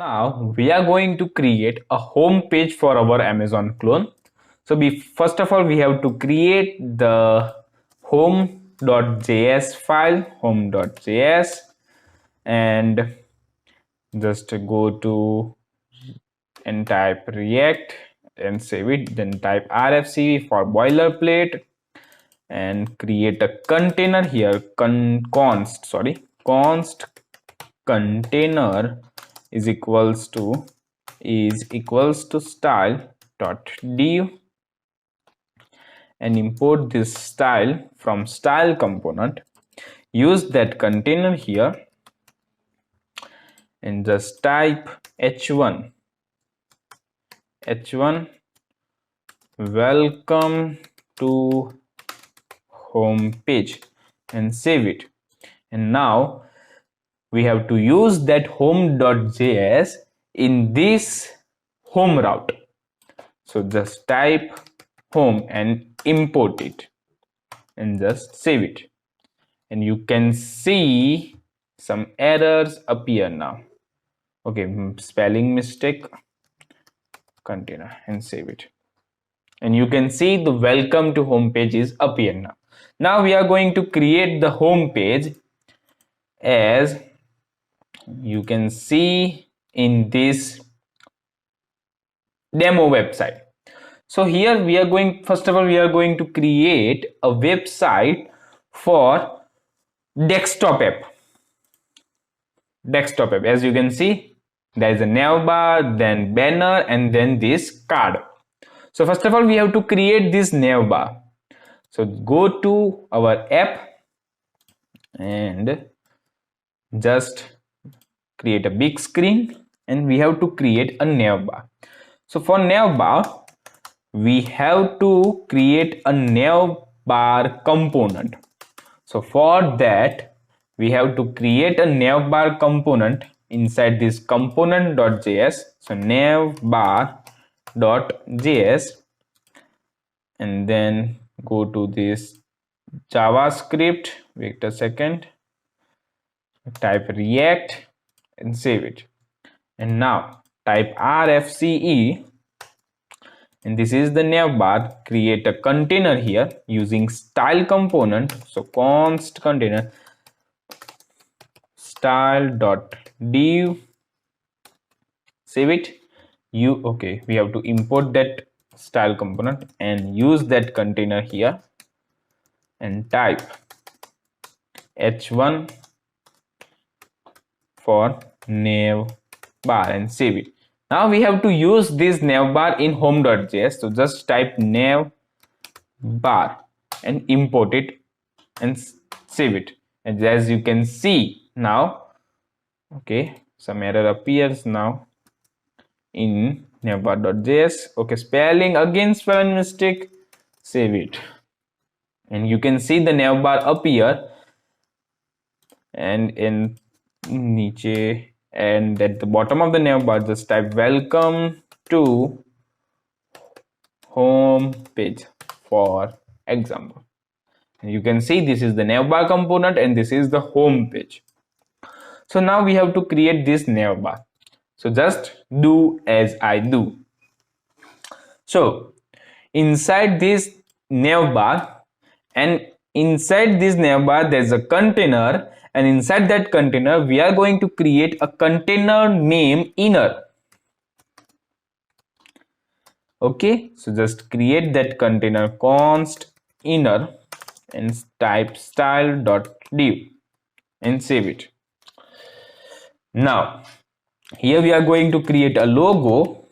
Now we are going to create a home page for our Amazon clone. So first of all, we have to create the home.js file, home.js, and just go to and type react and save it. Then type rfc for boilerplate and create a container here. Const container is equals to style dot div, and import this style from style component. Use that container here and just type h1 welcome to home page and save it. And now we have to use that home.js in this home route. So just type home and import it and just save it. And you can see some errors appear now. Okay, spelling mistake, container, and save it. And you can see the welcome to home page is appear now. Now we are going to create the home page as you can see in this demo website. So here we are going, first of all, we are going to create a website for desktop app. As you can see, there is a navbar, then banner, and then this card. So first of all, we have to create this navbar. So go to our app and just create a big screen, and we have to create a navbar. So for navbar, we have to create a navbar component. So for that, we have to create a navbar component inside this component.js. So navbar.js, and then go to this JavaScript. Wait a second. Type react and save it. And now type rfce, and this is the navbar. Create a container here using style component. So const container style.div, save it. We have to import that style component and use that container here and type h1 for navbar and save it. Now we have to use this navbar in home.js. So just type navbar and import it and save it. And as you can see now, okay, some error appears now in navbar.js. Okay, spelling mistake, save it. And you can see the navbar appear, and in niche, and at the bottom of the navbar just type welcome to home page for example. And you can see this is the navbar component and this is the home page. So now we have to create this navbar. So just do as I do. So inside this navbar, and inside this navbar there's a container, and inside that container we are going to create a container name inner. Okay, so just create that container const inner and type style.div and save it. Now here we are going to create a logo,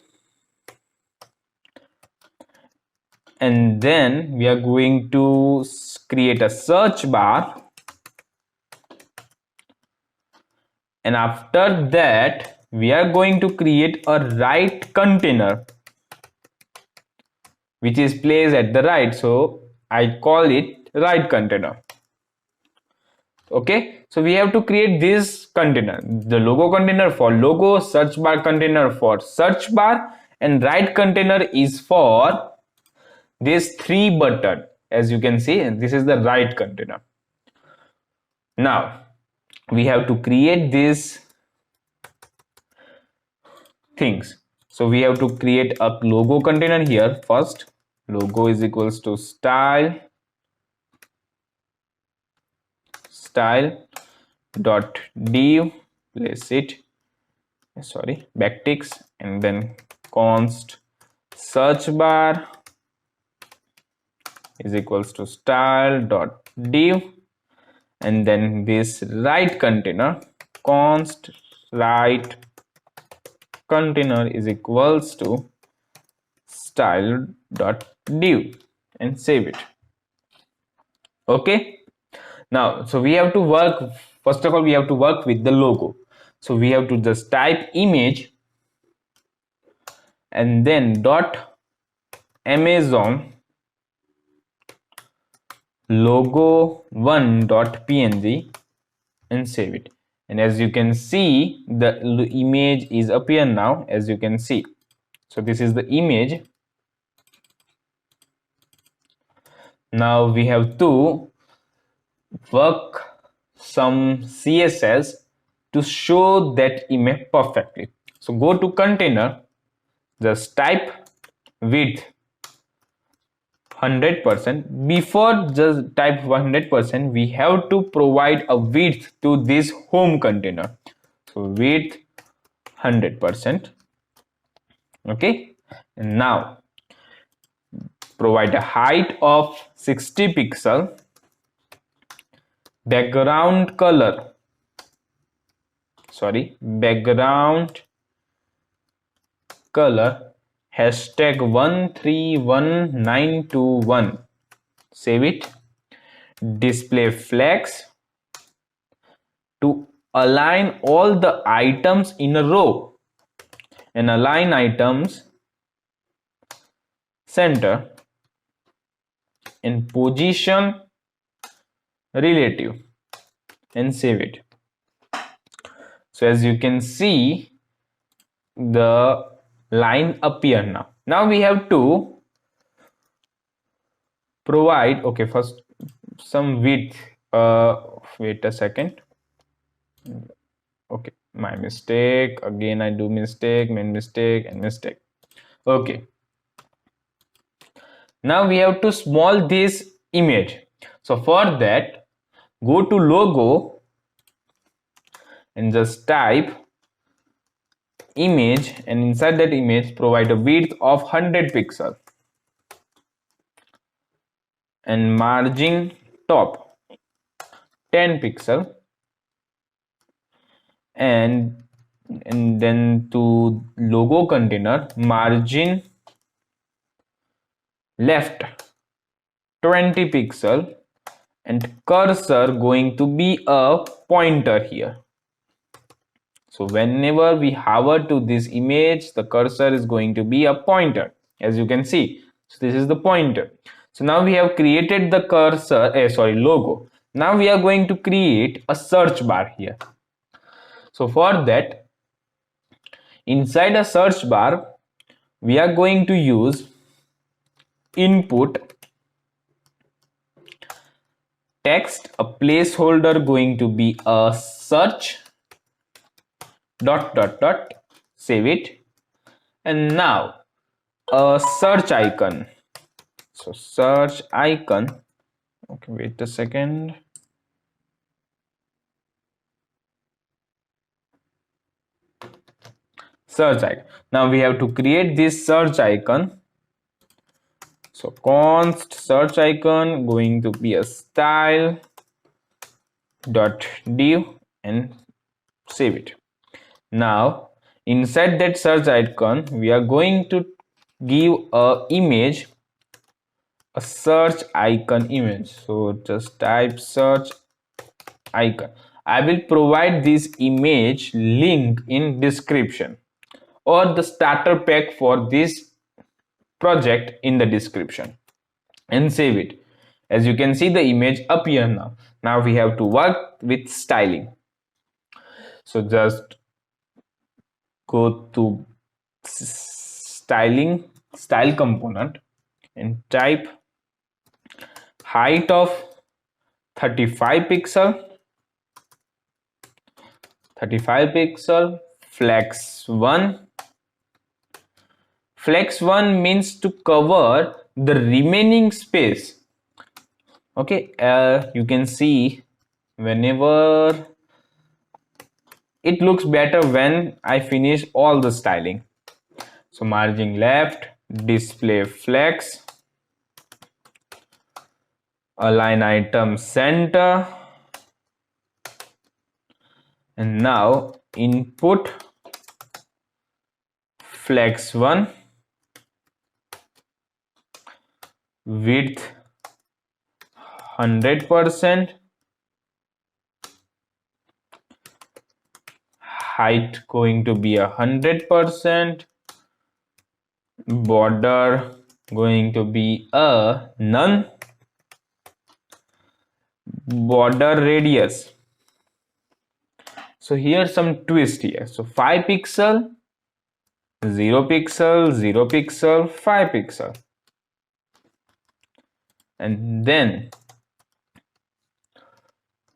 and then we are going to create a search bar, and after that we are going to create a right container which is placed at the right. So I call it right container. Okay, so we have to create this container, the logo container for logo, search bar container for search bar, and right container is for this 3 button. As you can see, this is the right container. Now we have to create this things. So we have to create a logo container here first. Logo is equals to style dot div, place it, sorry, backticks, and then const search bar is equals to style dot div, and then this right container const right container is equals to style dot div, and save it. Okay, now so we have to work, first of all we have to work with the logo. So we have to just type image and then dot amazon logo one.png and save it. And as you can see, the image is appear now, as you can see. So this is the image. Now we have to work some CSS to show that image perfectly. So go to container, just type width 100%. Before just type 100%, we have to provide a width to this home container. So width 100%. Okay, and now provide a height of 60 pixel, background color, sorry, background color hashtag 131921, save it. Display flags to align all the items in a row, and align items center and position relative, and save it. So as you can see, the line appear now. Now we have to provide, okay, first some width, wait a second, okay, my mistake again, I do mistake, main mistake and mistake. Okay, now we have to small this image. So for that, go to logo and just type image, and inside that image provide a width of 100 pixel and margin top 10 pixel, and then to logo container margin left 20 pixel, and cursor going to be a pointer here. So whenever we hover to this image, the cursor is going to be a pointer, as you can see. So this is the pointer. So now we have created the cursor, logo. Now we are going to create a search bar here. So for that, inside a search bar, we are going to use input text, a placeholder going to be a search dot dot dot, save it. And now a search icon. So search icon, okay, wait a second. Search icon. Now we have to create this search icon. So const search icon going to be a style dot div, and save it. Now inside that search icon, we are going to give a image, a search icon image. So just type search icon. I will provide this image link in description, or the starter pack for this project in the description, and save it. As you can see, the image appear now. Now we have to work with styling. So just go to styling, style component, and type height of 35 pixel, flex 1, flex 1 means to cover the remaining space. Okay, you can see whenever it looks better when I finish all the styling. So margin left, display flex, align item center, and now input flex 1, width 100%, height going to be 100%, border going to be a none, border radius. So here's some twist here. So 5 pixel, 0 pixel, 0 pixel, 5 pixel. And then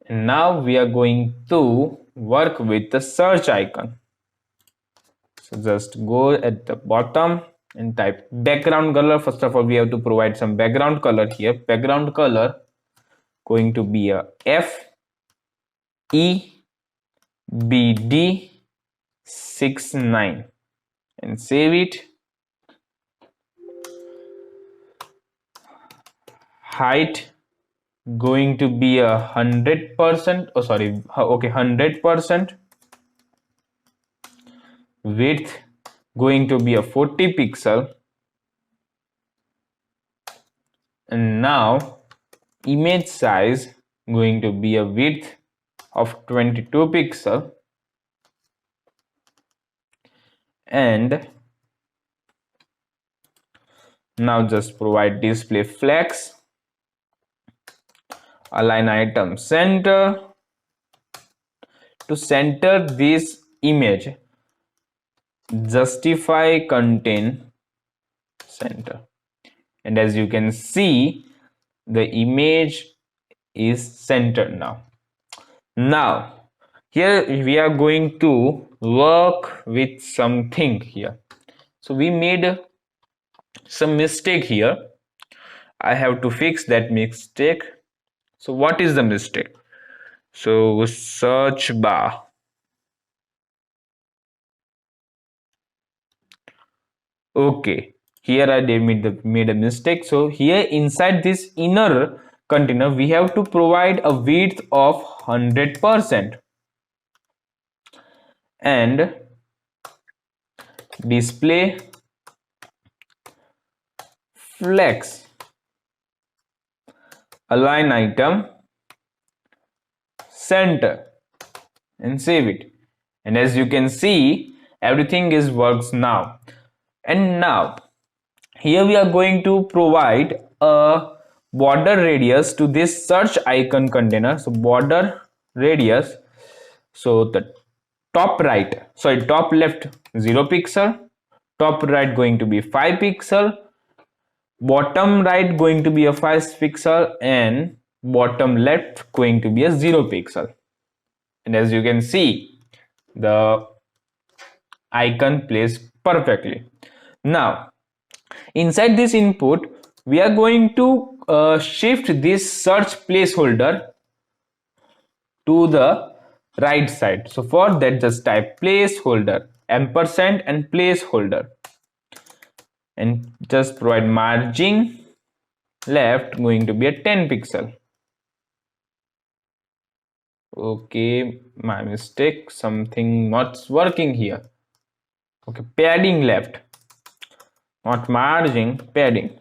now we are going to work with the search icon. So just go at the bottom and type background color. First of all, we have to provide some background color here. Background color going to be a FEBD69 and save it. Height going to be 100%. Oh, sorry. Okay, 100%. Width going to be a 40 pixel. And now image size going to be a width of 22 pixel. And now just provide display flex, align item center. To center this image, justify content center. And as you can see, the image is centered now. Now here we are going to work with something here. So we made some mistake here. I have to fix that mistake. So what is the mistake? So search bar. Okay, here I made a mistake. So here inside this inner container, we have to provide a width of 100% and display flex, align item center, and save it. And as you can see, everything is works now. And now here we are going to provide a border radius to this search icon container. So border radius, so the top left 0 pixel, top right going to be 5 pixel, bottom right going to be a 5 pixel, and bottom left going to be a 0 pixel. And as you can see, the icon plays perfectly. Now inside this input, we are going to shift this search placeholder to the right side. So for that, just type placeholder, ampersand and placeholder, and just provide margin left going to be a 10 pixel. Okay, my mistake, something not working here. Okay, padding left, not margin, padding,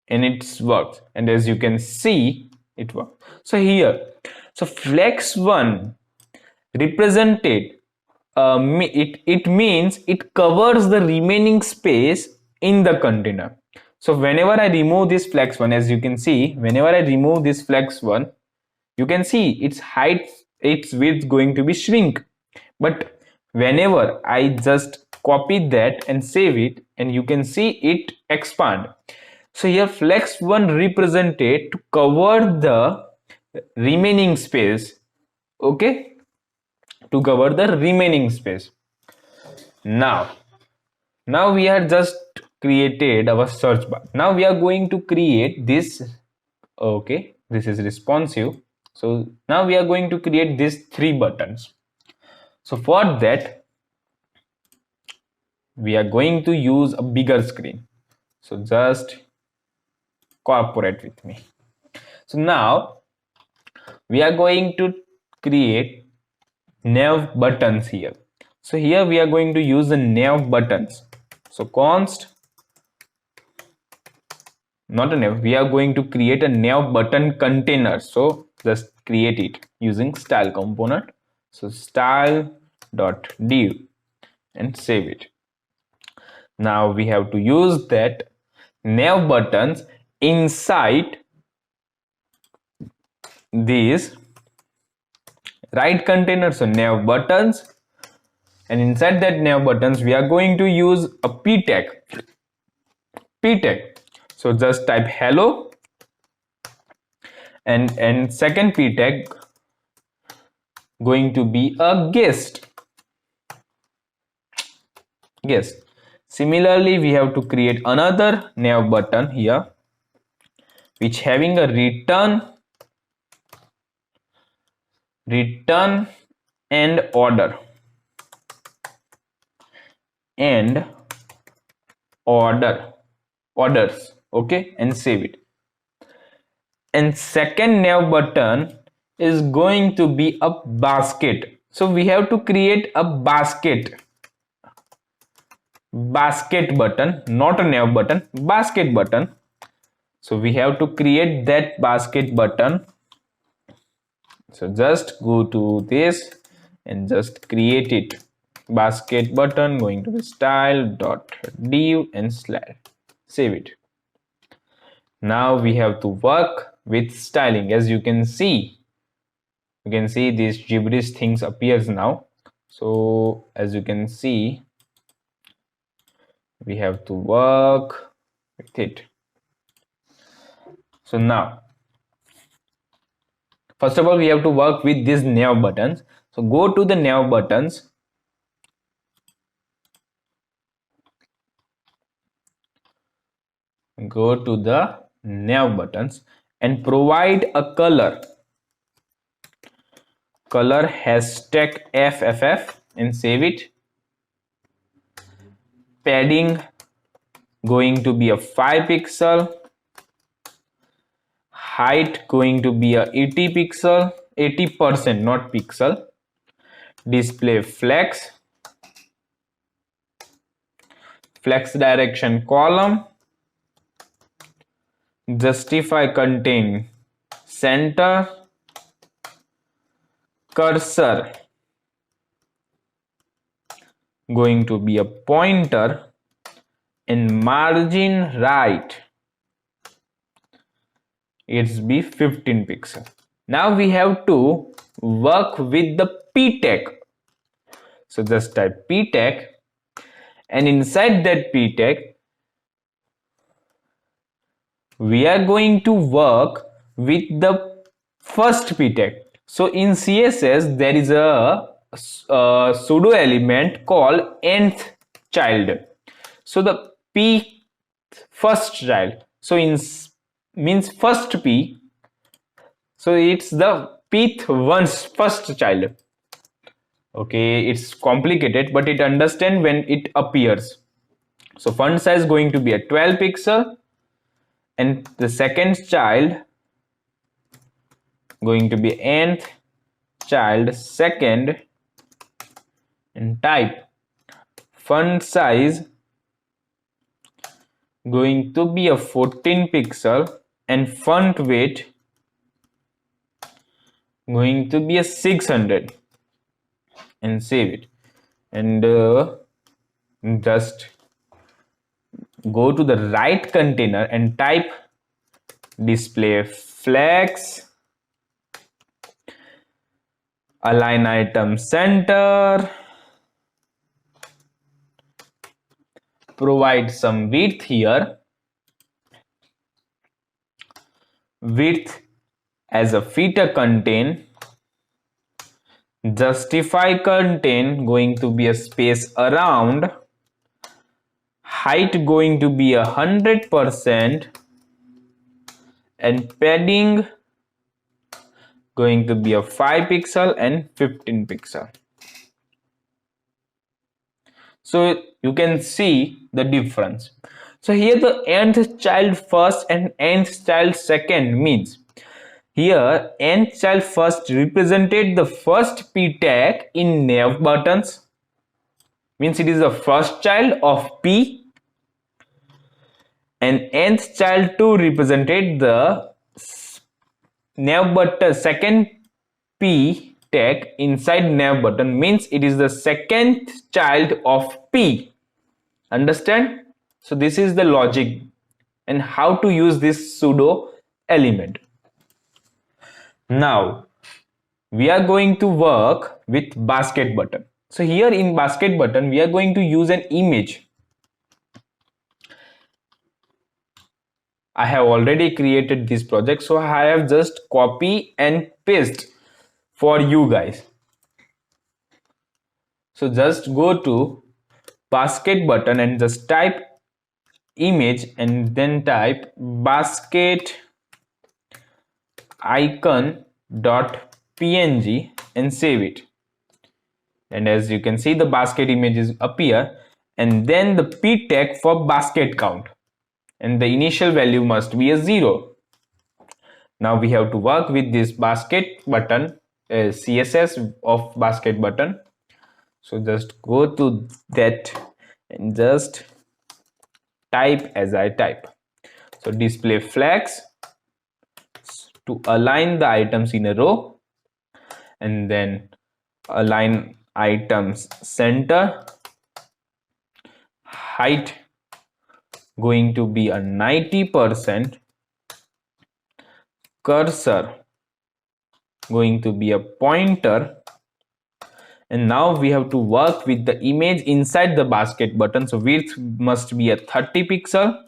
and it works. And as you can see, it works. So here, so flex 1 represented, it means it covers the remaining space in the container. So whenever I remove this flex 1, as you can see, whenever I remove this flex 1, you can see its height, its width going to be shrink. But whenever I just copy that and save it, and you can see it expand. So here flex 1 represented to cover the remaining space. Okay, to cover the remaining space. Now Now we are just created our search bar. Now we are going to create this. Okay, this is responsive. So now we are going to create these 3 buttons. So for that, we are going to use a bigger screen. So just cooperate with me. So now we are going to create nav buttons here. So here we are going to use the nav buttons. So const, not a nav, we are going to create a nav button container. So just create it using style component. So style.div and save it. Now we have to use that nav buttons inside these right container. So nav buttons, and inside that nav buttons we are going to use a p tag. So just type hello, and second p tag going to be a guest. Similarly, we have to create another nav button here which having a return and orders, okay, and save it. And second nav button is going to be a basket. So we have to create a basket button, not a nav button, basket button. So we have to create that basket button. So just go to this and just create it. Basket button going to be style.div and slash. Save it. Now we have to work with styling. As you can see these gibberish things appears now. So as you can see, we have to work with it. So now, first of all, we have to work with these nav buttons. So go to the nav buttons. Go to the nav buttons and provide a color. Color hashtag FFF and save it. Padding going to be a 5 pixel. Height going to be a 80 pixel, 80%, not pixel. Display flex direction column. Justify contain center. Cursor going to be a pointer, and margin right, it's be 15 pixel. Now we have to work with the p tag. So just type p tag, and inside that p tag we are going to work with the first p tag. So in CSS there is a pseudo element called nth child. So the p first child, so in means first p, so it's the pth one's first child. Okay, it's complicated, but it understand when it appears. So font size going to be a 12 pixel, and the second child going to be nth child second, and type font size going to be a 14 pixel, and font weight going to be a 600, and save it. And just go to the right container and type display flex align item center, provide some width here, width as a feature contain, justify contain going to be a space around, height going to be 100% and padding going to be a 5 pixel and 15 pixel. So you can see the difference. So here the nth child first and nth child second means here nth child first represented the first p tag in nav buttons, means it is the first child of p, and nth child 2 represented the nav button second p tag inside nav button, means it is the second child of p. Understand? So this is the logic and how to use this pseudo element. Now we are going to work with basket button. So here in basket button we are going to use an image. I have already created this project, so I have just copy and paste for you guys. So just go to basket button and just type image and then type basket icon dot png and save it. And as you can see, the basket images appear, and then the p tag for basket count, and the initial value must be a 0. Now we have to work with this basket button, css of basket button. So just go to that and just type as I type. So display flags to align the items in a row, and then align items center, height going to be a 90%, cursor going to be a pointer, and now we have to work with the image inside the basket button. So width must be a 30 pixel,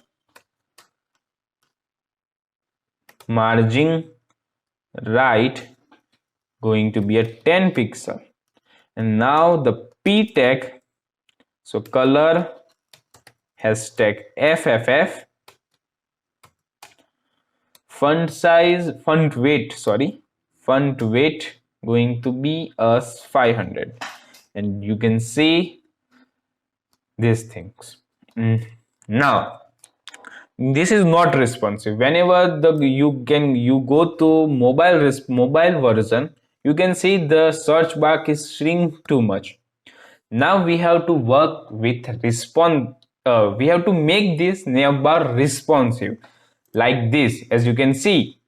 margin right going to be a 10 pixel, and now the p tag, so color hashtag FFF, font weight going to be a 500, and you can see these things. Now this is not responsive. Whenever you go to mobile version, you can see the search bar is shrink too much. Now we have to work with we have to make this navbar responsive like this. As you can see,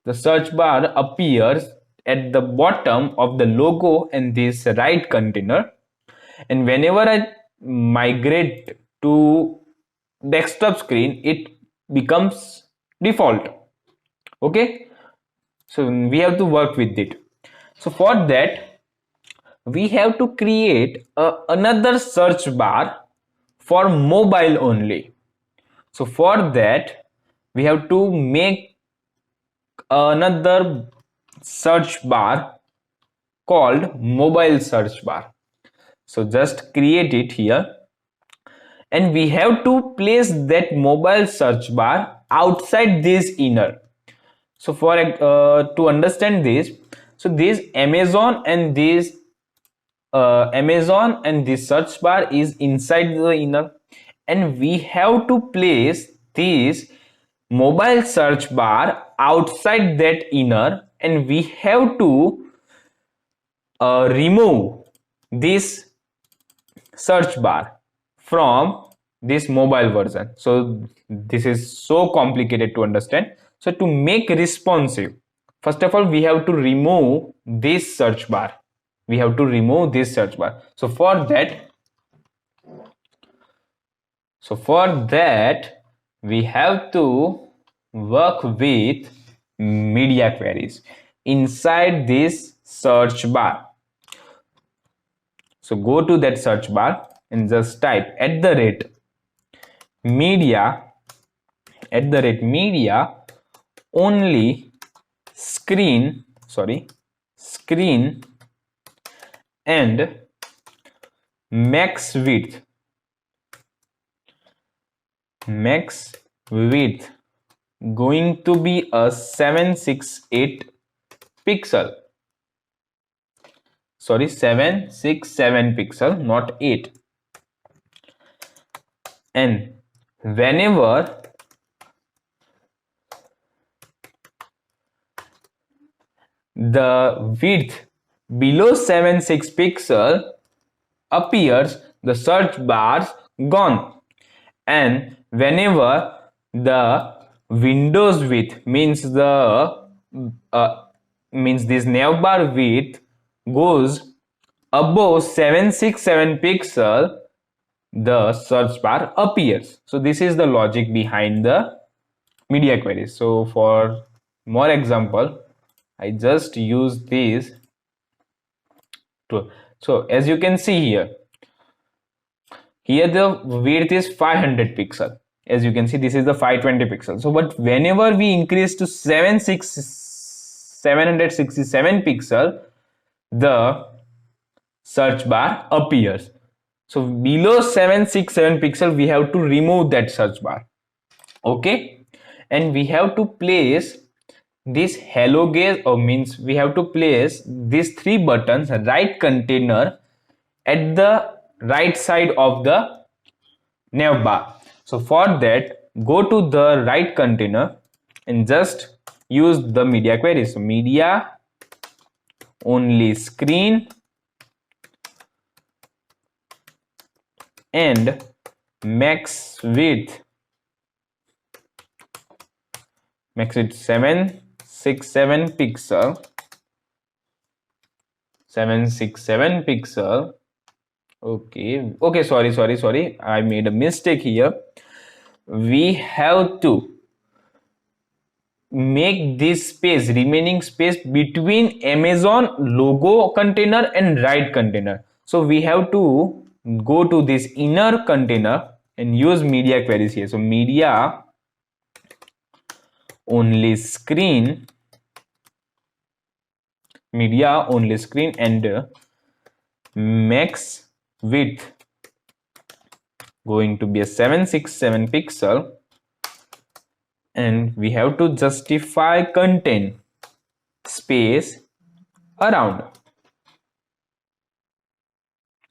the search bar appears at the bottom of the logo and this right container, and whenever I migrate to desktop screen, it becomes default. Okay, so we have to work with it. So for that we have to create another search bar for mobile only. So for that we have to make another search bar called mobile search bar. So just create it here, and we have to place that mobile search bar outside this inner. So for to understand this, so this Amazon and this search bar is inside the inner, and we have to place this mobile search bar outside that inner, and we have to remove this search bar from this mobile version. So this is so complicated to understand. So to make responsive, first of all we have to remove this search bar. So for that we have to work with media queries inside this search bar. So go to that search bar and just type @media only screen and max width max width going to be a 768 pixel. Sorry, 767 pixel, not 8. And whenever the width below 76 pixel appears, the search bar's gone. And whenever the Windows width means this navbar width goes above 767 pixel, the search bar appears. So this is the logic behind the media queries. So for more example, I just use this to, so as you can see here the width is 500 pixel. As you can see, this is the 520 pixel. So but whenever we increase to 767 pixel, the search bar appears. So below 767 pixel we have to remove that search bar. Okay, and we have to place this hello gaze, or means we have to place these three buttons right container at the right side of the navbar. So for that, go to the right container and just use the media query. So media only screen and max width 767 pixel. Okay, sorry, I made a mistake here. We have to make this space, remaining space between Amazon logo container and right container. So we have to go to this inner container and use media queries here. So media only screen and max width going to be a 767 pixel, and we have to justify content space around.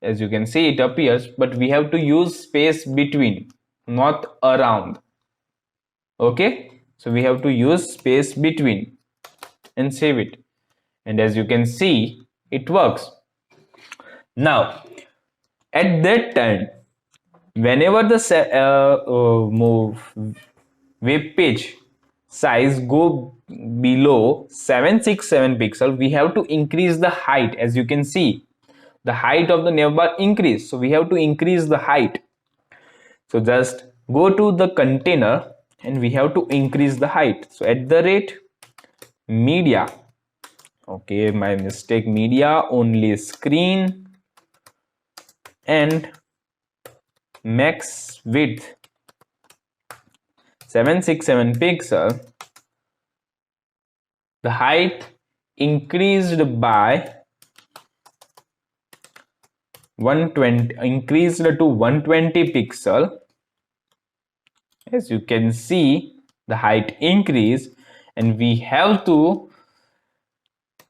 As you can see, it appears, but we have to use space between, not around. Okay, so we have to use space between and save it, and as you can see, it works. Now at that time, whenever the web page size go below 767 pixel, we have to increase the height. As you can see, the height of the navbar increase, so we have to increase the height. So just go to the container and we have to increase the height. So at the rate media, okay, my mistake, media only screen and max width 767 pixel, the height increased by 120, increased to 120 pixel. As you can see, the height increase, and we have to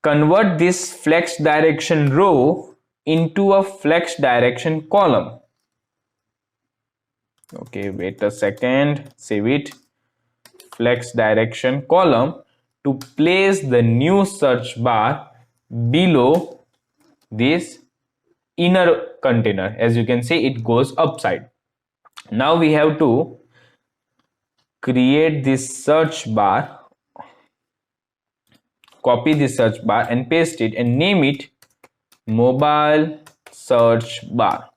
convert this flex direction row into a flex direction column. Okay, wait a second, save it. Flex direction column to place the new search bar below this inner container. As you can see, it goes upside. Now we have to create this search bar, copy this search bar and paste it and name it mobile search bar.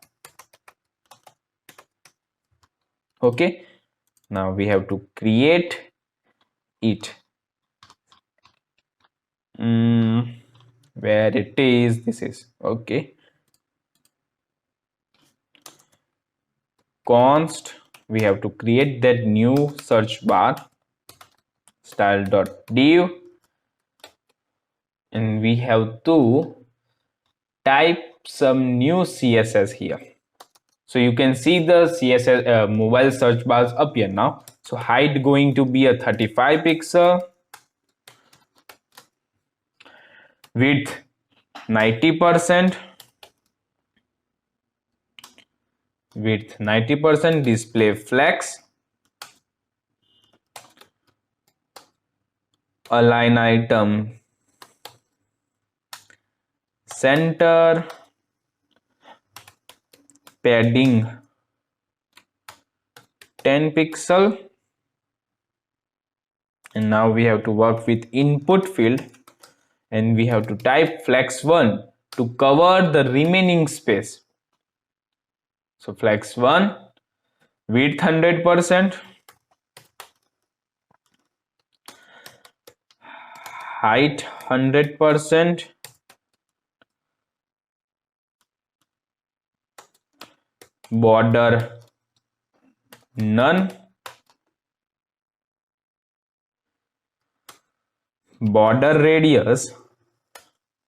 Okay, now we have to create it. Where it is, this is okay. Const, we have to create that new search bar, style.div, and we have to type some new CSS here. So you can see the CSS mobile search bars appear now. So height going to be a 35 pixel, width 90%, width 90%, display flex, align item center, padding 10 pixel, and now we have to work with input field, and we have to type flex 1 to cover the remaining space. So flex 1, width 100%, height 100%, border none, border radius,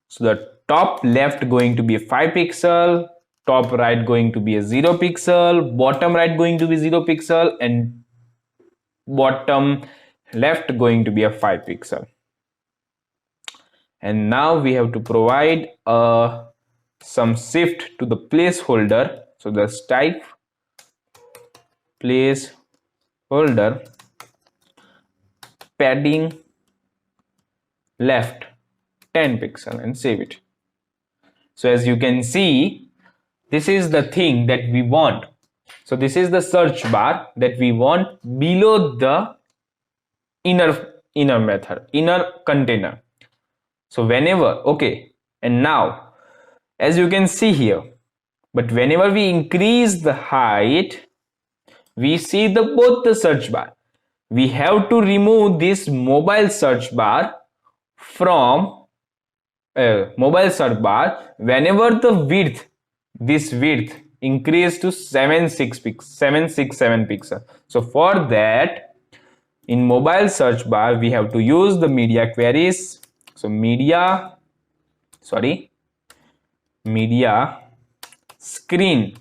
so the top left going to be 5 pixel, top right going to be a 0 pixel, bottom right going to be 0 pixel, and bottom left going to be a 5 pixel. And now we have to provide some shift to the placeholder. So just type placeholder padding left 10 pixel and save it. So as you can see, this is the thing that we want. So this is the search bar that we want below the inner method, inner container. So whenever, okay, and now as you can see here, but whenever we increase the height, we see both the search bar. We have to remove this mobile search bar from mobile search bar whenever the width, this width increase to 767 pixel. So for that, in mobile search bar we have to use the media queries. So media screen, media screen,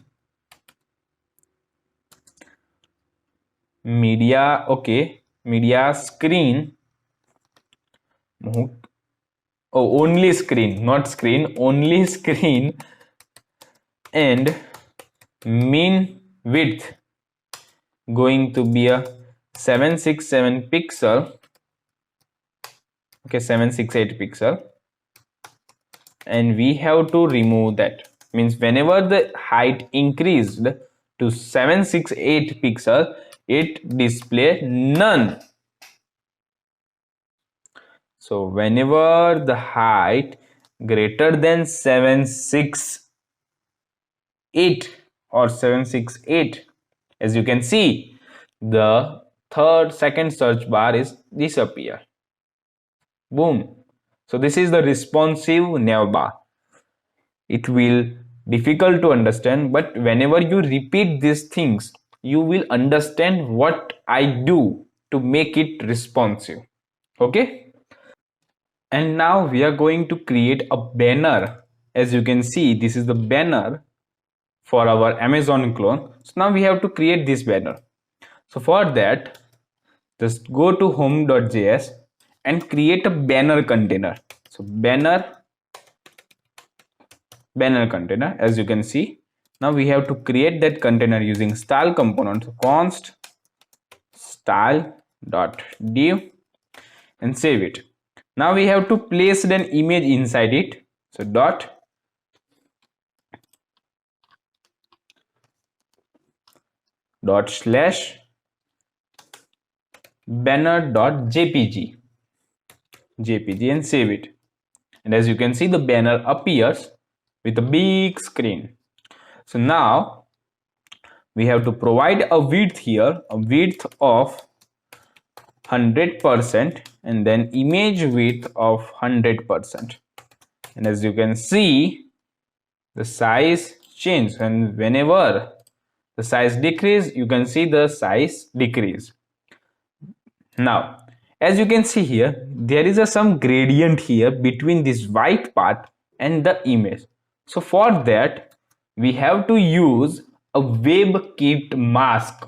only screen, not screen, only screen, and mean width going to be a 767 pixel, okay, 768 pixel, and we have to remove that. Means whenever the height increased to 768 pixel, it display none. So whenever the height greater than 768 or 768, as you can see, the second search bar is disappear. Boom. So this is the responsive navbar. It will difficult to understand, but whenever you repeat these things, you will understand what I do to make it responsive. Okay. And now we are going to create a banner. As you can see, this is the banner for our Amazon clone. So now we have to create this banner. So for that, just go to home.js and create a banner container. So banner container, as you can see. Now we have to create that container using style component. So const style.div and save it. Now we have to place an image inside it. So dot slash banner.jpg and save it. And as you can see, the banner appears with a big screen. So now we have to provide a width here, a width of 100%, and then image width of 100%. And as you can see, the size change, and whenever the size decrease, you can see the size decrease. Now as you can see here, there is some gradient here between this white part and the image. So for that, we have to use a WebKit mask.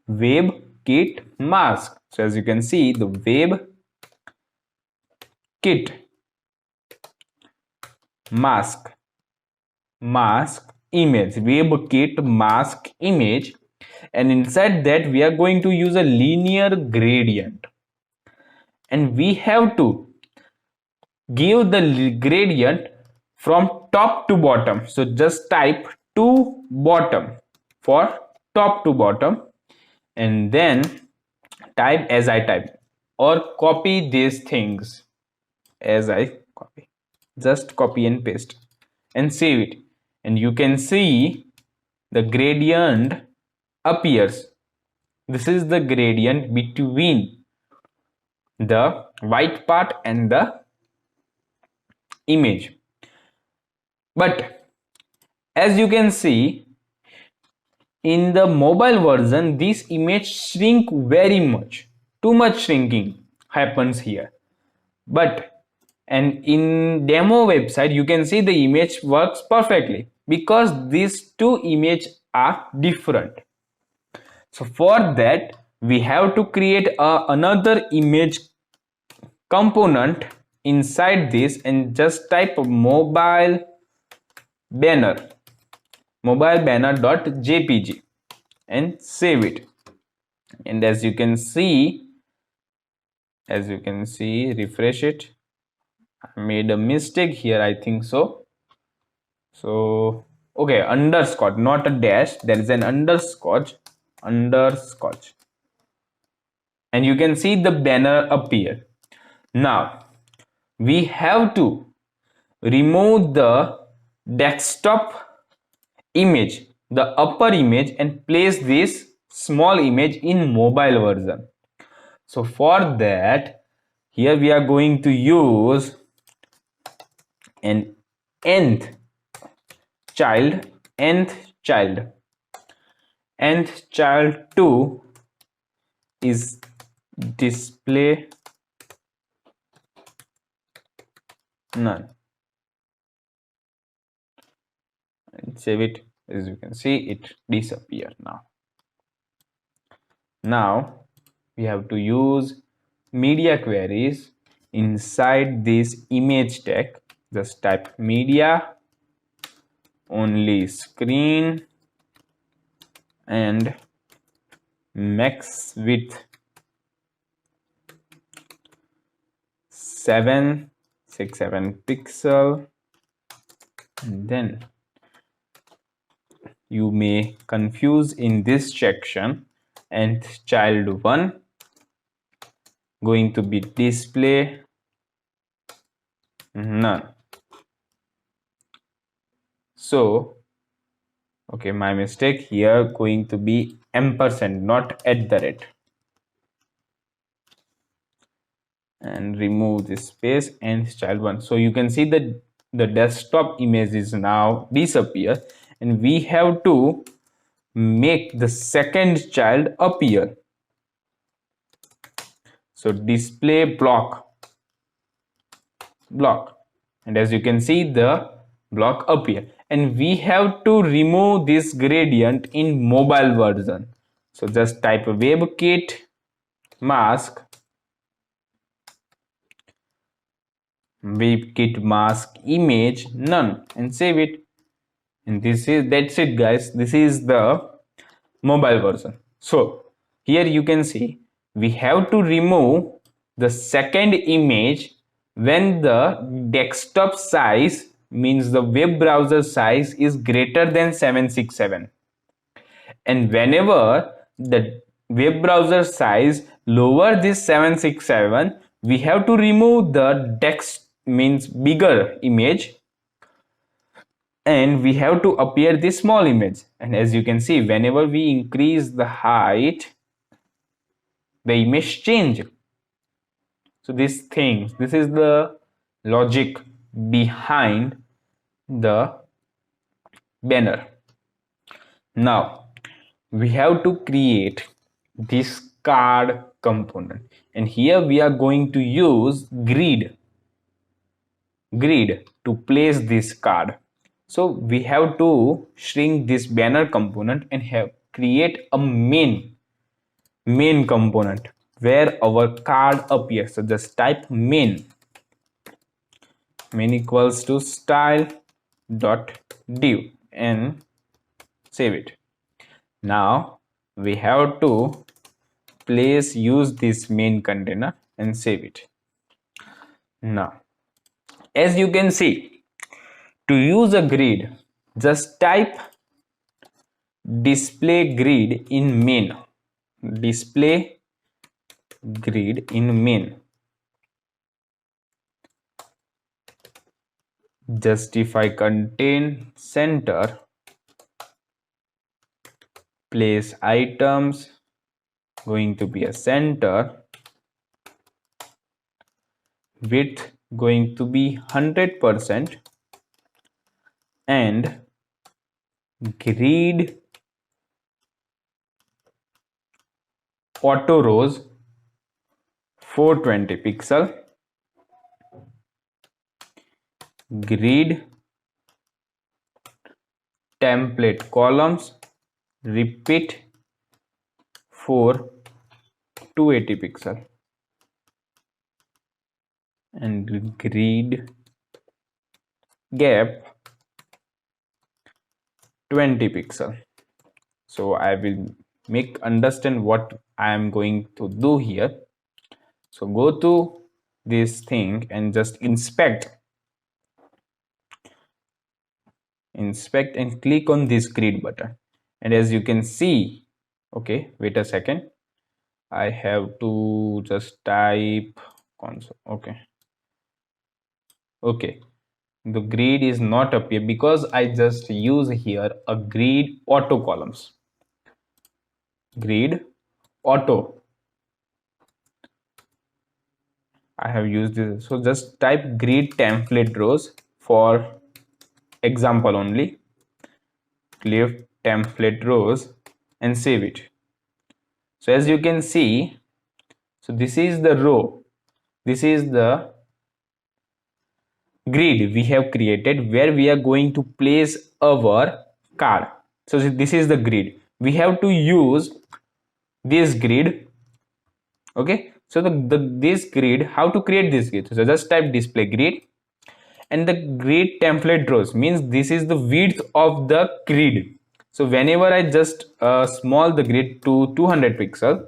WebKit mask. So as you can see, the WebKit mask image, WebKit mask image, and inside that we are going to use a linear gradient, and we have to give the gradient from top to bottom. So just type to bottom for top to bottom, and then type as I type, or copy these things as I copy. Just copy and paste and save it, and you can see the gradient appears. This is the gradient between the white part and the image. But as you can see, in the mobile version, this image shrink very much. Too much shrinking happens here. But and in demo website, you can see the image works perfectly because these two images are different. So for that, we have to create another image component inside this, and just type mobile banner.jpg and save it. And as you can see, refresh it. I made a mistake here, I think so. So okay, underscore, not a dash, there is an underscore, and you can see the banner appear. Now we have to remove the desktop image, the upper image, and place this small image in mobile version. So for that, here we are going to use an nth child 2 is display none, and save it. As you can see, it disappear now we have to use media queries inside this image tag. Just type media only screen and max width 767 pixel, and then you may confuse in this section, and child 1 going to be display none. So okay, my mistake here, going to be ampersand, not at the rate, and remove this space and child 1. So you can see that the desktop image is now disappear, and we have to make the second child appear. So display block, and as you can see, the block appear, and we have to remove this gradient in mobile version. So just type WebKit mask image none and save it. And that's it guys, this is the mobile version. So here you can see we have to remove the second image when the desktop size, means the web browser size, is greater than 767, and whenever the web browser size lower this 767, we have to remove the means bigger image, and we have to appear this small image. And as you can see, whenever we increase the height, the image change. So this is the logic behind the banner. Now we have to create this card component, and here we are going to use grid to place this card. So we have to shrink this banner component and have create a main component where our card appears. So just type main equals to style dot div and save it. Now we have to use this main container and save it. Now as you can see, to use a grid, just type display grid in main. Display grid in main. Justify contain center. Place items going to be a center. Width going to be 100% and grid auto rows 420 pixel, grid template columns repeat for 280 pixel and grid gap 20 pixel. So I will make understand what I am going to do here. So go to this thing and just inspect and click on this grid button, and as you can see, okay, wait a second, I have to just type console. Okay, the grid is not appear because I just use here a grid auto columns. Grid auto, I have used this. So just type grid template rows for example only. Click template rows and save it. So as you can see, so this is the row, this is the grid we have created where we are going to place our card. So this is the grid. We have to use this grid. Okay, so this grid, how to create this grid? So just type display grid, and the grid template rows means this is the width of the grid. So whenever I just small the grid to 200 pixel,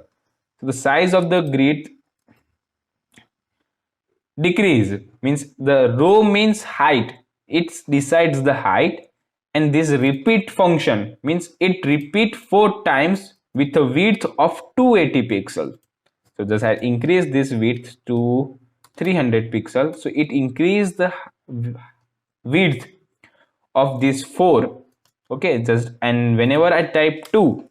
so the size of the grid decrease, means the row means height, it decides the height, and this repeat function means it repeat 4 times with a width of 280 pixel. So just I increase this width to 300 pixel, so it increase the width of this 4. Okay, just, and whenever I type 2,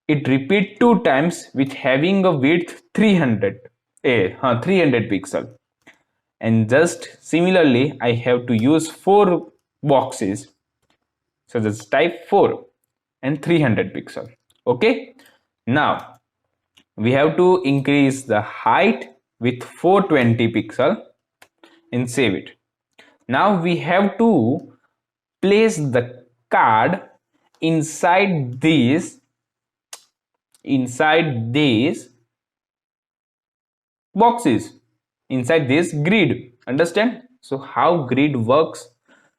it repeat 2 times with having a width 300 pixel. And just similarly I have to use 4 boxes, so just type 4 and 300 pixel. Okay, now we have to increase the height with 420 pixel and save it. Now we have to place the card inside these boxes, inside this grid. Understand? So how grid works?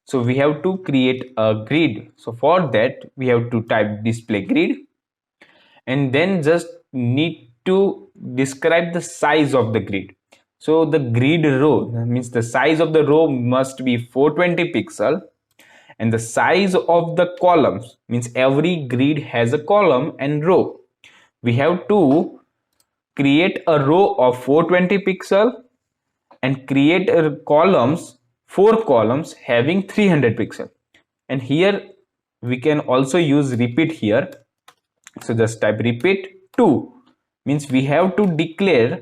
So we have to create a grid. So for that we have to type display grid, and then just need to describe the size of the grid. So the grid row means the size of the row must be 420 pixel, and the size of the columns means every grid has a column and row. We have to create a row of 420 pixel and create a columns, 4 columns having 300 pixel, and here we can also use repeat here. So just type repeat 2, means we have to declare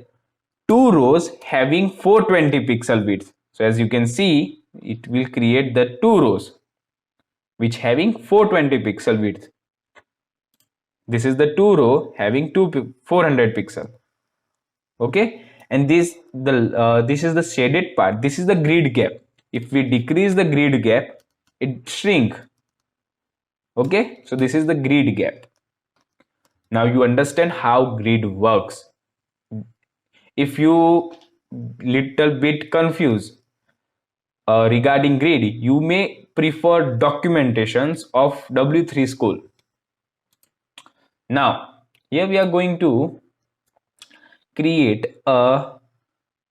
2 rows having 420 pixel width. So as you can see, it will create the 2 rows which having 420 pixel width. This is the 2 row having 400 pixel. Okay, and this is the shaded part. This is the grid gap. if we decrease the grid gap, it shrink. Okay, so this is the grid gap. Now you understand how grid works. If you little bit confused regarding grid, you may prefer documentations of W3 school. Now here we are going to create a,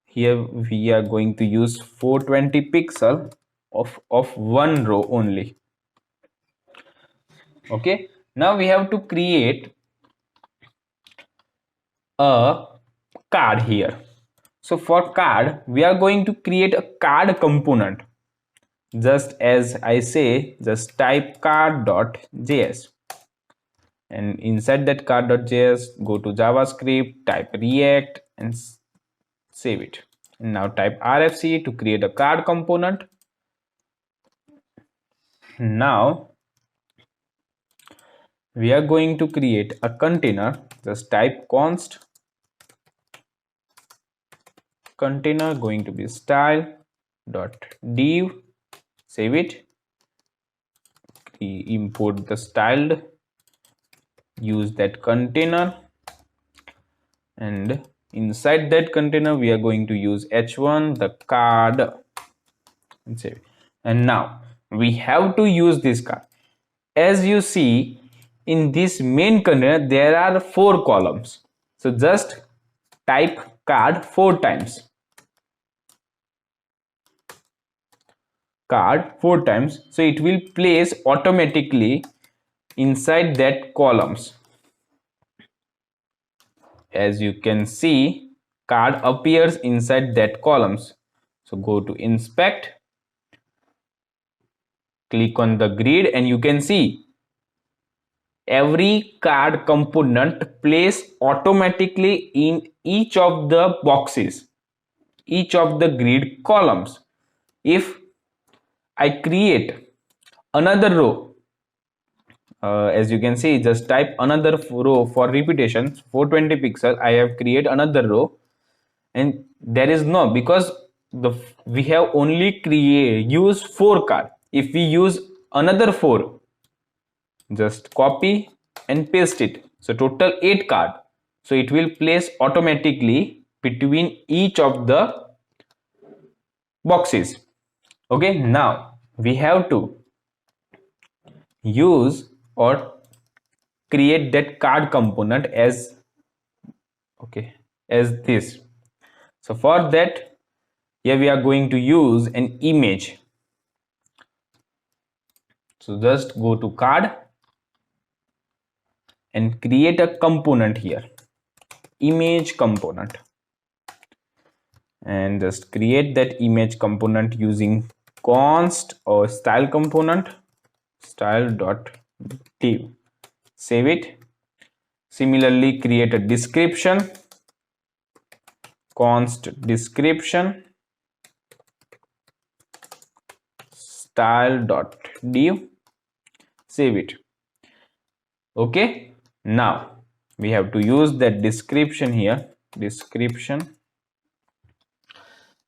here we are going to use 420 pixel of one row only. Okay, now we have to create a card here. So for card, we are going to create a card component. Just as I say, just type card.js, and inside that card.js, go to JavaScript, type React, and save it. And now type RFC to create a card component. Now we are going to create a container. Just type const container, going to be style.div, save it, import the styled, use that container, and inside that container we are going to use h1 the card, and save it. And now we have to use this card. As you see in this main container, there are 4 columns. So just type card 4 times. Card 4 times. So it will place automatically inside that columns. As you can see, card appears inside that columns. So go to inspect, click on the grid, and you can see every card component plays automatically in each of the boxes, each of the grid columns. If I create another row, as you can see, just type another row for repetition, 420 pixel, I have created another row, and there is no, because we have only use 4 card. If we use another 4, just copy and paste it, so total 8 card, so it will place automatically between each of the boxes. Okay, now we have to use or create that card component as, okay, as this. So for that, here we are going to use an image. So just go to card and create a component here, image component, and just create that image component using const or style component, style.div, save it. Similarly, create a description, const description, style.div, save it. Okay, now we have to use that description here, description.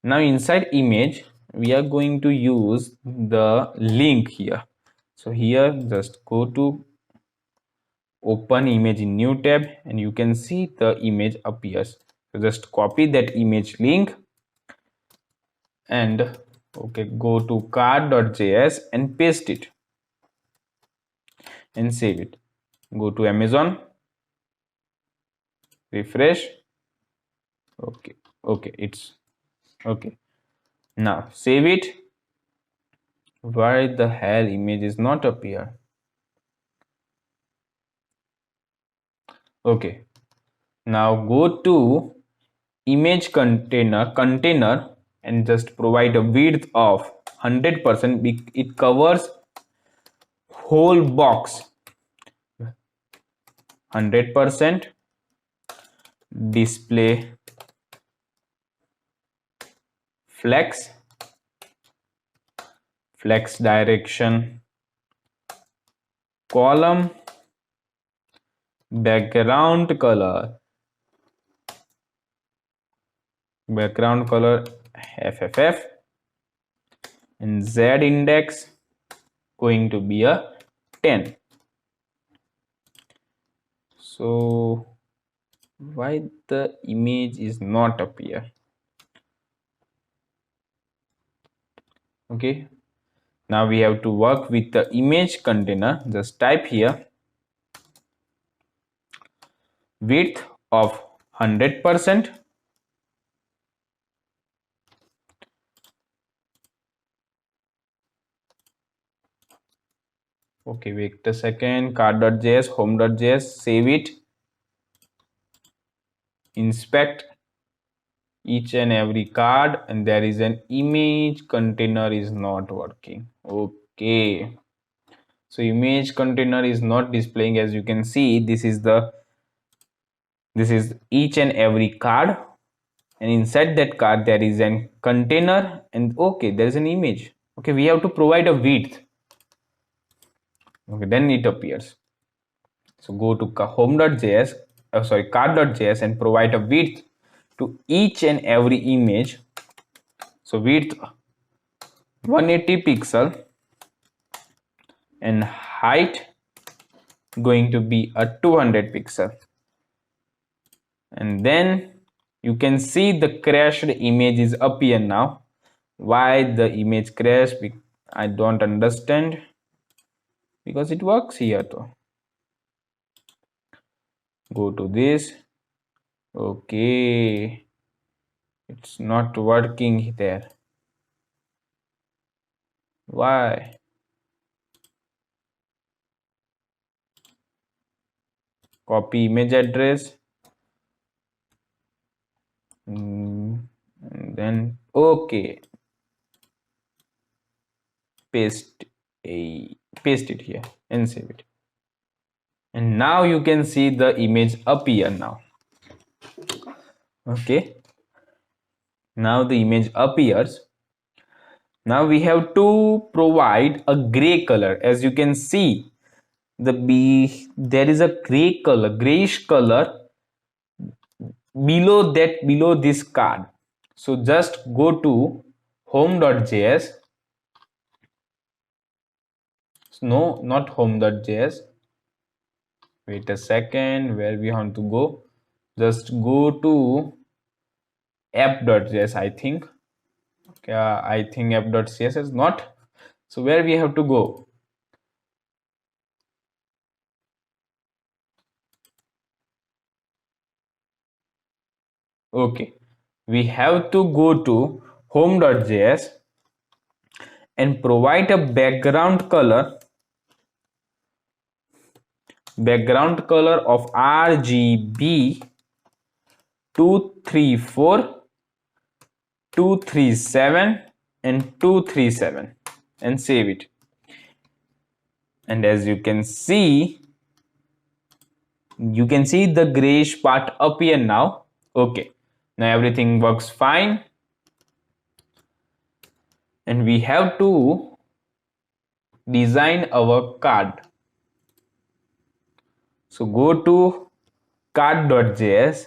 Now inside image we are going to use the link here. So here just go to open image in new tab, and you can see the image appears. So just copy that image link and okay, go to card.js and paste it and save it. Go to Amazon, refresh. Okay, it's okay. Now save it. Why the hell image is not appear? Okay, now go to image container and just provide a width of 100%. It covers whole box. 100% display flex direction column background color FFF and Z index going to be a 10. So why the image is not appear? Okay, now we have to work with the image container. Just type here width of 100%. Okay, wait a second. Card.js, home.js, save it, inspect each and every card, and there is an image container is not working. Okay, so image container is not displaying. As you can see, this is each and every card, and inside that card there is an container, and okay, there is an image. Okay, we have to provide a width. Okay, then it appears. So go to home.js, card.js, and provide a width to each and every image. So width 180 pixel and height going to be a 200 pixel. And then you can see the crashed image is appear now. Why the image crashed? I don't understand, because it works here though. Go to this. Okay, it's not working there. Why? Copy image address, and then okay, paste it here and save it. And now you can see the image appear now. Okay, now the image appears. Now we have to provide a gray color. As you can see, there is a grayish color below this card. So just go to home.js. No, not home.js. Wait a second, where we want to go? Just go to app.js, I think. Okay, I think app.js is not. So where we have to go? Okay, we have to go to home.js and provide a background color of RGB 234, 237 and 237 and save it. And as you can see the grayish part appear now. Okay, now everything works fine, and we have to design our card. So go to card.js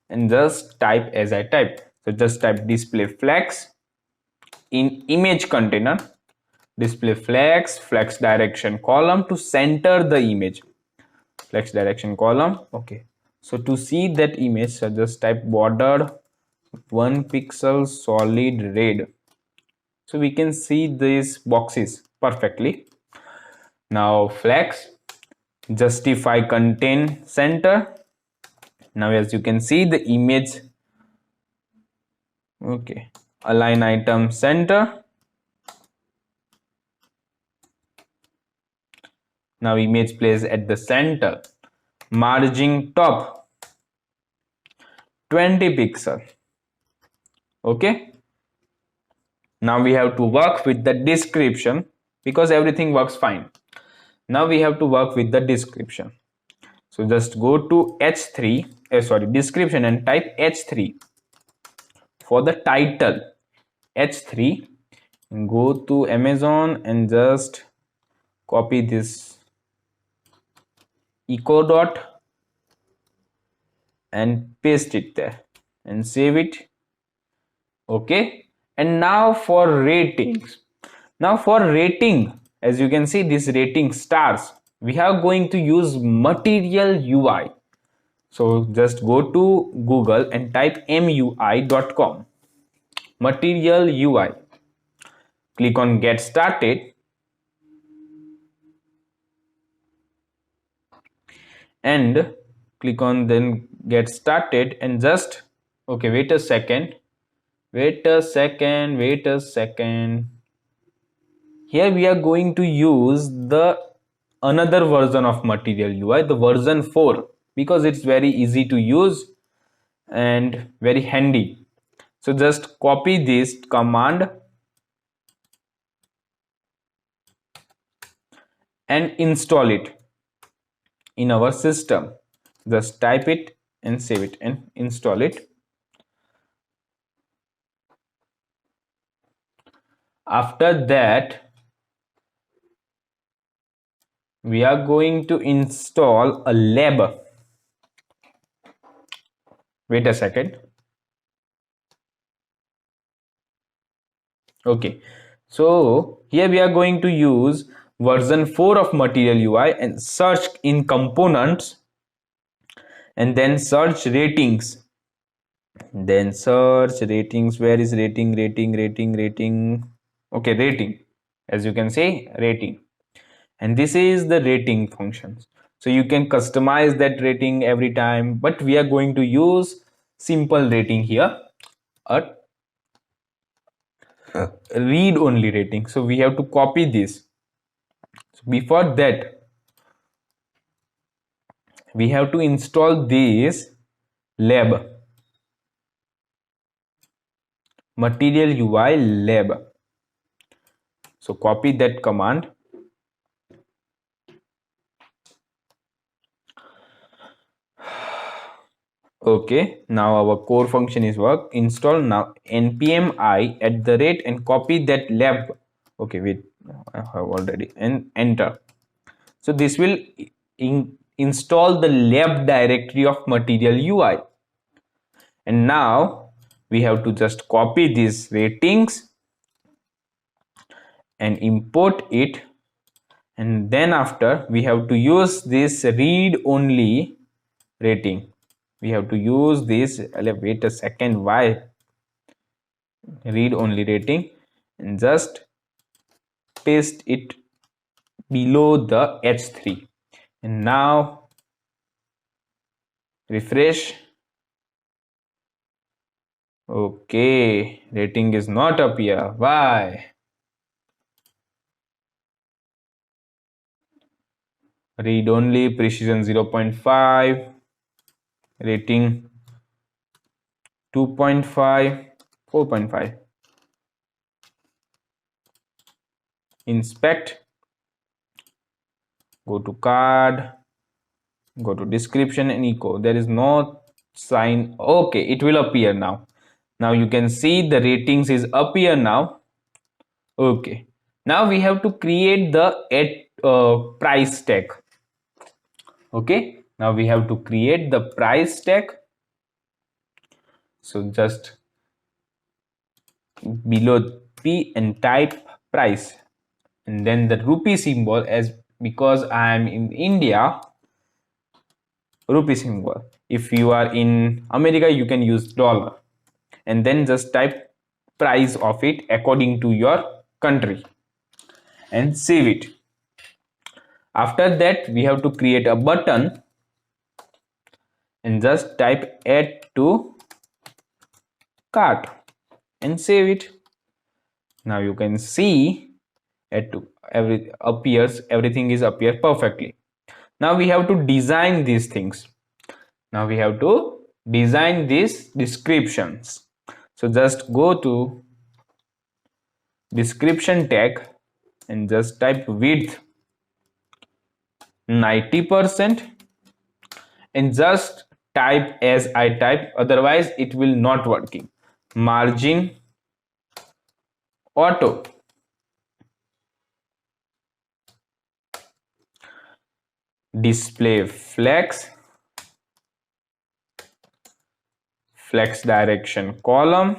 and just type as I type. So just type display flex in image container, display flex direction column to center the image, flex direction column. Okay, so to see that image, so just type bordered 1 pixel solid red, so we can see these boxes perfectly. Now flex justify contain center. Now as you can see the image, okay, align item center. Now image place at the center, margin top 20 pixel. Okay, now we have to work with the description because everything works fine. Now we have to work with the description. So just go to h3 description and type h3 for the title. h3, go to Amazon and just copy this echo dot and paste it there and save it. Okay, and now for ratings, Now for rating, as you can see this rating stars, we are going to use material UI. So just go to Google and type mui.com, material UI. Click on get started and click on then get started and just okay, wait a second. Here we are going to use the another version of material UI, the version 4, because it's very easy to use and very handy. So just copy this command and install it in our system. Just type it and save it and install it. After that, we are going to install a lab. Wait a second. Okay, so here we are going to use version 4 of material UI and search in components and then search ratings. Then search ratings. Where is rating? Okay, rating. As you can say, rating. And this is the rating functions. So you can customize that rating every time, but we are going to use simple rating here, a read only rating. So we have to copy this. So before that, we have to install this lab, material UI lab. So copy that command. Okay, now our core function is work. Install now npm I at the rate and copy that lab. Okay, wait, I have already and enter. So this will install the lab directory of material UI. And now we have to just copy these ratings and import it. And then after we have to use this read only rating. We have to use this, wait a second, why read only rating, and just paste it below the h3. And now refresh. Okay, rating is not up here. Why? Read only, precision 0.5, rating 2.5, 4.5. Inspect, go to card, go to description and echo. There is no sign. Okay, it will appear now. Now you can see the ratings is appear now. Okay, now we have to create the price tag. Okay, now we have to create the price tag. So just below p and type price and then the rupee symbol, as because I am in India, rupee symbol. If you are in America, you can use dollar, and then just type price of it according to your country and save it. After that, we have to create a button and just type add to cart and save it. Now you can see add to everything is appear perfectly. Now we have to design these things. Now we have to design these descriptions. So just go to description tag and just type width 90% and just type as I type, otherwise it will not working. Margin auto, display flex, flex direction column,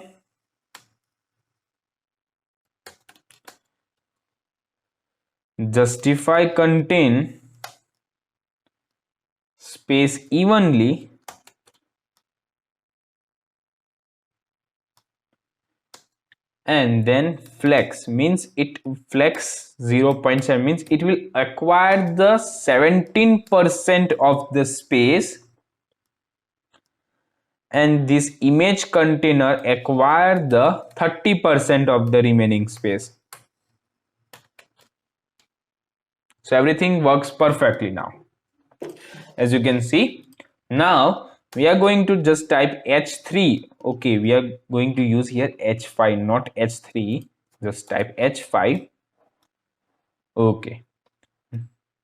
justify contain space evenly and then flex means it flex 0.7 means it will acquire the 17% of the space and this image container acquire the 30% of the remaining space. So everything works perfectly now. As you can see, now we are going to just type h3. Okay, we are going to use here h5, not h3. Just type h5. Okay,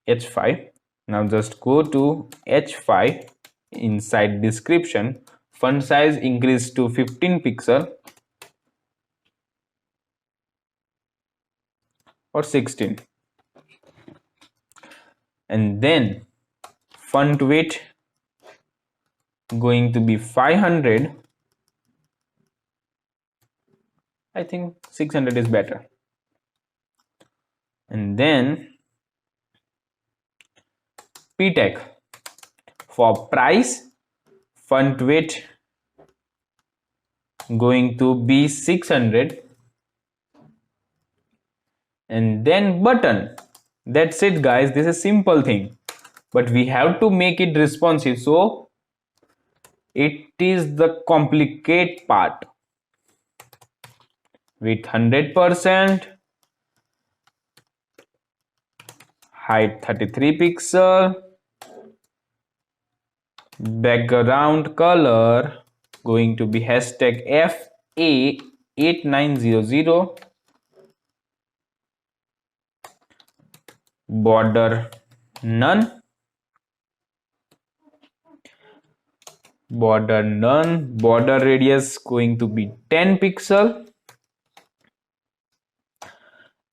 h5. Now just go to h5 inside description. Font size increase to 15 pixel or 16, and then font weight going to be 500. I think 600 is better. And then p tag for price, font weight going to be 600, and then button. That's it guys, this is simple thing, but we have to make it responsive, so it is the complicated part. With 100%, height 33 pixel, background color going to be hashtag FA8900, border none, border radius going to be 10 pixel,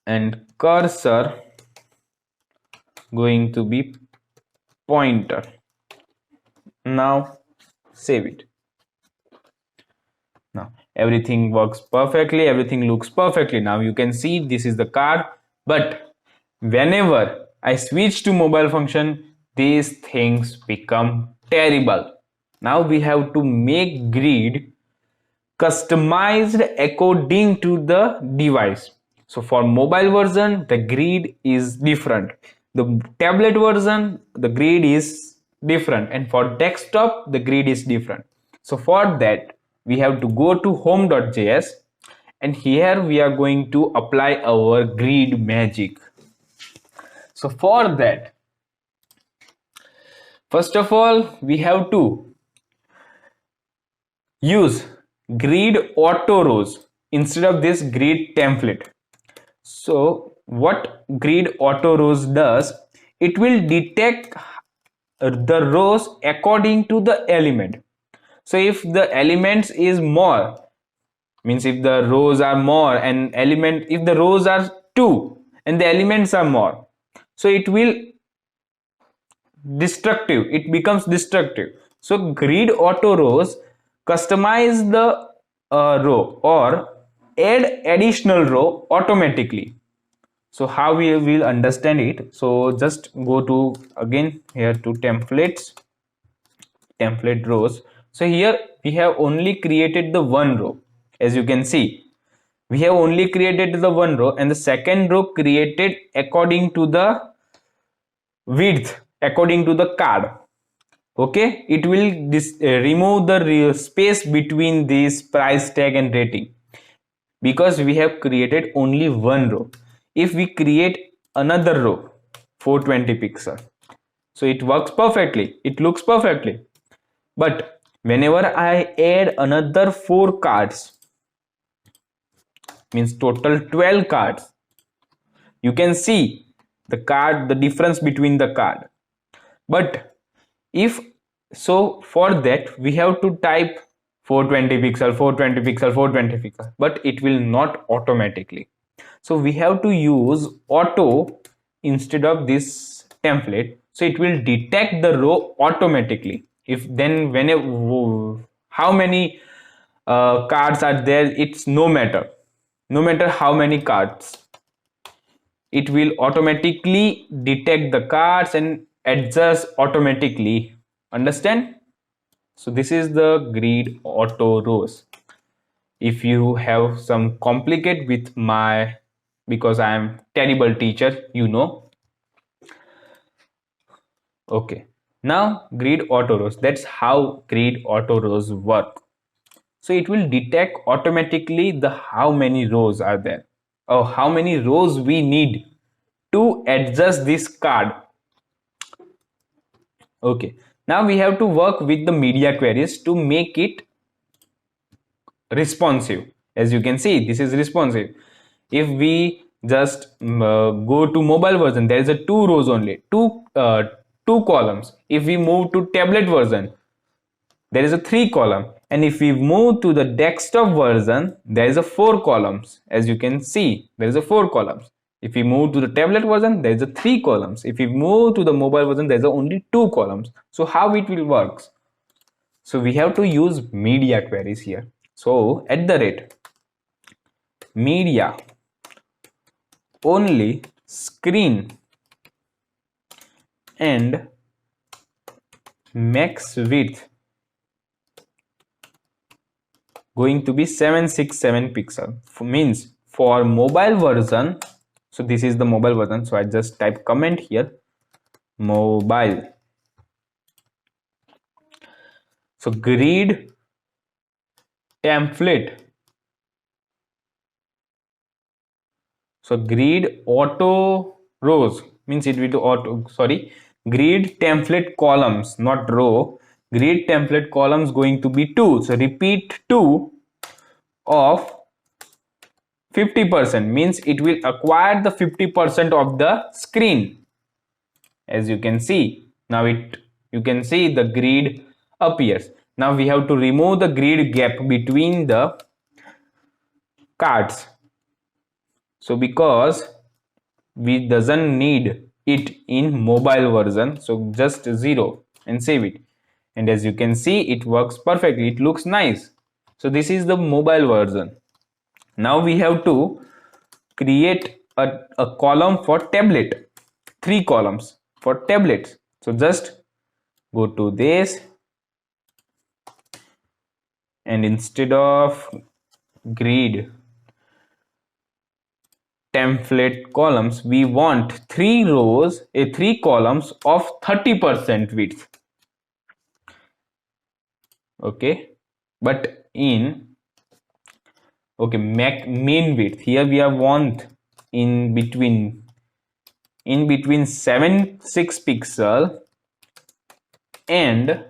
and cursor going to be pointer. Now save it. Now everything works perfectly, everything looks perfectly. Now you can see this is the card, but whenever I switch to mobile function, these things become terrible. Now we have to make grid customized according to the device. So for mobile version, the grid is different. The tablet version, the grid is different. And for desktop, the grid is different. So for that, we have to go to home.js, and here we are going to apply our grid magic. So for that, first of all, we have to use grid auto rows instead of this grid template. So what grid auto rows does, it will detect the rows according to the element. So if the elements is more, means if the rows are more and element, if the rows are 2 and the elements are more, so it will destructive, it becomes destructive. So grid auto rows customize the row or add additional row automatically. So how we will understand it? So just go to again here to templates, template rows. So here we have only created the one row. As you can see, we have only created the one row, and the second row created according to the width, according to the card. Okay, it will remove the space between this price tag and rating, because we have created only one row. If we create another row 420 pixel, so it works perfectly, it looks perfectly. But whenever I add another 4 cards, means total 12 cards, you can see the card, the difference between the card. But if so, for that we have to type 420 pixel, 420 pixel, 420 pixel, but it will not automatically. So we have to use auto instead of this template, so it will detect the row automatically. If then whenever how many cards are there, it's no matter how many cards, it will automatically detect the cards and adjust automatically. Understand? So this is the grid auto rows. If you have some complicate with my, because I am terrible teacher, you know. Okay, now grid auto rows, that's how grid auto rows work. So it will detect automatically the how many rows are there or how many rows we need to adjust this card. Okay, now we have to work with the media queries to make it responsive. As you can see, this is responsive. If we just go to mobile version, there is a two rows only, two columns. If we move to tablet version, there is a three column, and if we move to the desktop version, there is a four columns. As you can see, there is a four columns. If we move to the tablet version, there is a three columns. If we move to the mobile version, there is only two columns. So how it will work? So we have to use media queries here. So at the rate media only screen and max width going to be 767 pixel. Means for mobile version, so this is the mobile version, so I just type comment here, mobile. So grid template, so grid auto rows means it will auto, sorry, grid template columns, not row. Grid template columns going to be 2, so repeat 2 of 50%, means it will acquire the 50% of the screen. As you can see, now you can see the grid appears. Now we have to remove the grid gap between the cards. So because we doesn't need it in mobile version, so just 0 and save it. And as you can see, it works perfectly, it looks nice. So this is the mobile version. Now we have to create a column for tablet, three columns for tablets. So just go to this, and instead of grid template columns, we want three rows, three columns of 30% width. Okay, but in okay main width, here we have want in between 7.6 pixel and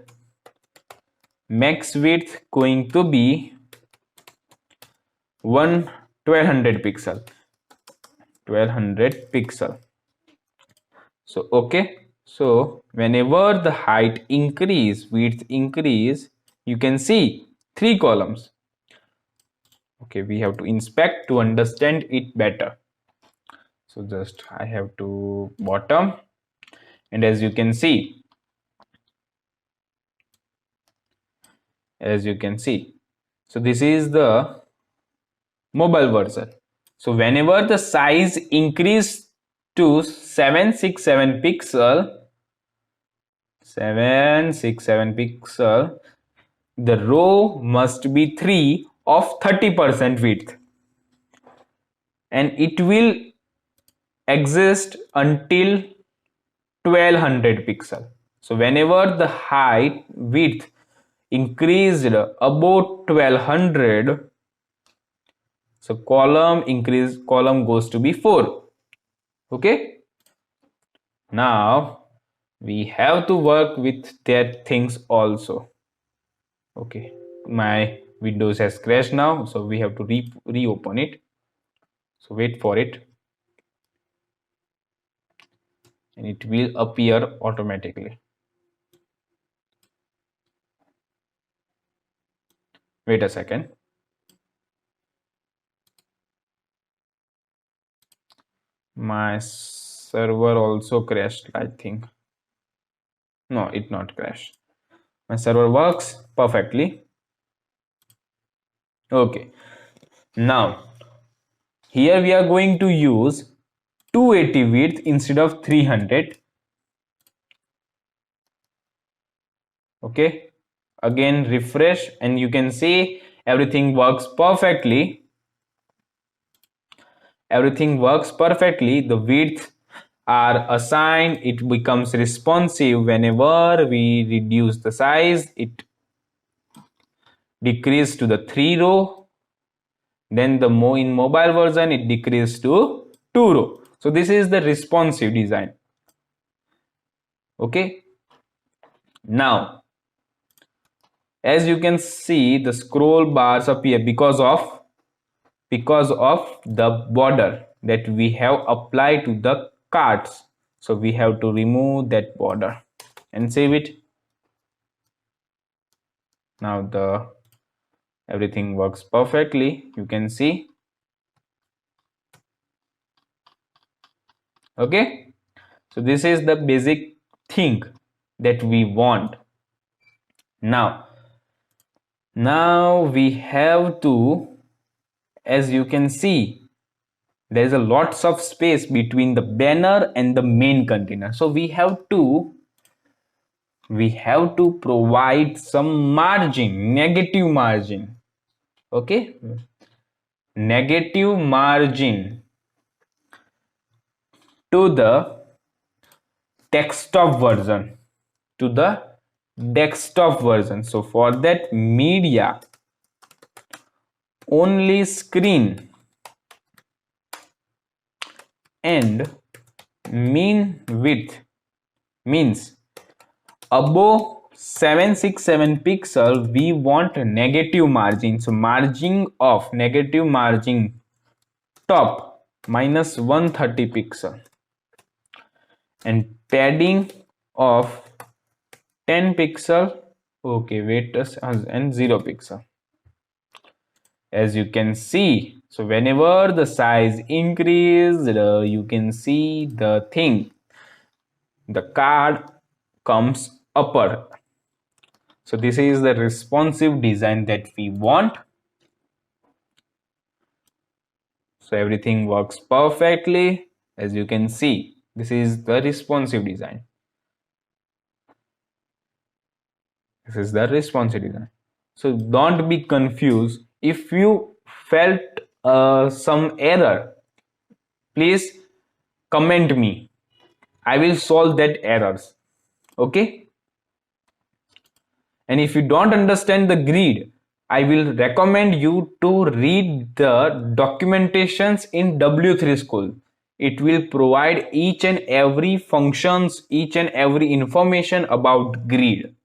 max width going to be 1200 pixel, 1200 pixel. So okay, so whenever the height increase, width increase, you can see three columns. Okay, we have to inspect to understand it better. So just I have to bottom, and as you can see, so this is the mobile version. So whenever the size increase to 767 pixel, the row must be 3 of 30% width, and it will exist until 1200 pixel. So whenever the height width increased about 1200, so column goes to be 4. Okay, now we have to work with that things also. Okay, my Windows has crashed now, so we have to reopen it. So wait for it, and it will appear automatically. Wait a second. My server also crashed, I think. No, it not crashed. My server works perfectly. Okay, now here we are going to use 280 width instead of 300. Okay, again refresh and you can see everything works perfectly. Everything works perfectly. The widths are assigned. It becomes responsive whenever we reduce the size. It decreases to the 3 row. Then the in mobile version it decreases to 2 row. So this is the responsive design. Okay, now as you can see the scroll bars appear because of the border that we have applied to the cards. So we have to remove that border and save it. Now the everything works perfectly, you can see. Okay, so this is the basic thing that we want. Now we have to, as you can see, there is a lots of space between the banner and the main container. So we have to provide some margin, negative margin. Okay, negative margin to the desktop version, so for that, media only screen and mean width means above 767 pixel we want negative margin. So margin of negative margin top minus 130 pixel and padding of 10 pixel. Okay, wait and 0 pixel. As you can see, so whenever the size increase, you can see the card comes upper. So this is the responsive design that we want. So everything works perfectly. As you can see, this is the responsive design. This is the responsive design. So don't be confused. If you felt some error, please comment me. I will solve that errors. Okay. And if you don't understand the grid, I will recommend you to read the documentations in W3 school. It will provide each and every functions, each and every information about grid.